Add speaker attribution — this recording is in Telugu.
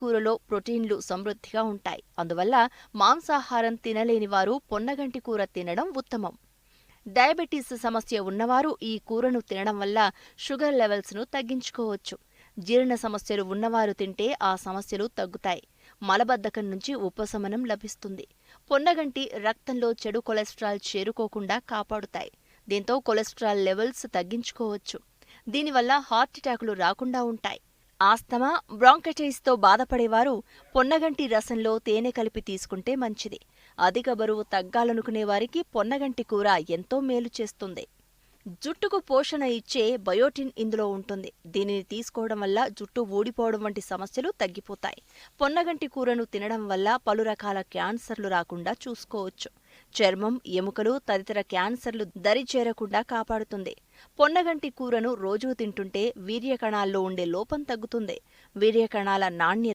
Speaker 1: కూరలో ప్రోటీన్లు సమృద్ధిగా ఉంటాయి. అందువల్ల మాంసాహారం తినలేని వారు పొన్నగంటి కూర తినడం ఉత్తమం. డయాబెటీస్ సమస్య ఉన్నవారు ఈ కూరను తినడం వల్ల షుగర్ లెవెల్స్ను తగ్గించుకోవచ్చు. జీర్ణ సమస్యలు ఉన్నవారు తింటే ఆ సమస్యలు తగ్గుతాయి. మలబద్ధకం నుంచి ఉపశమనం లభిస్తుంది. పొన్నగంటి రక్తంలో చెడు కొలెస్ట్రాల్ చేరుకోకుండా కాపాడుతాయి. దీంతో కొలెస్ట్రాల్ లెవెల్స్ తగ్గించుకోవచ్చు. దీనివల్ల హార్ట్అటాకులు రాకుండా ఉంటాయి. ఆస్తమా, బ్రాంకైటిస్తో బాధపడేవారు పొన్నగంటి రసంలో తేనె కలిపి తీసుకుంటే మంచిది. అధిక బరువు తగ్గాలనుకునే వారికి పొన్నగంటి కూర ఎంతో మేలు చేస్తుంది. జుట్టుకు పోషణ ఇచ్చే బయోటిన్ ఇందులో ఉంటుంది. దీనిని తీసుకోవడం వల్ల జుట్టు ఊడిపోవడం వంటి సమస్యలు తగ్గిపోతాయి. పొన్నగంటి కూరను తినడం వల్ల పలు రకాల క్యాన్సర్లు రాకుండా చూసుకోవచ్చు. చర్మం, ఎముకలు తదితర క్యాన్సర్లు దరి చేరకుండా కాపాడుతుంది. పొన్నగంటి కూరను రోజూ తింటుంటే వీర్యకణాల్లో ఉండే లోపం తగ్గుతుంది. వీర్యకణాల నాణ్యత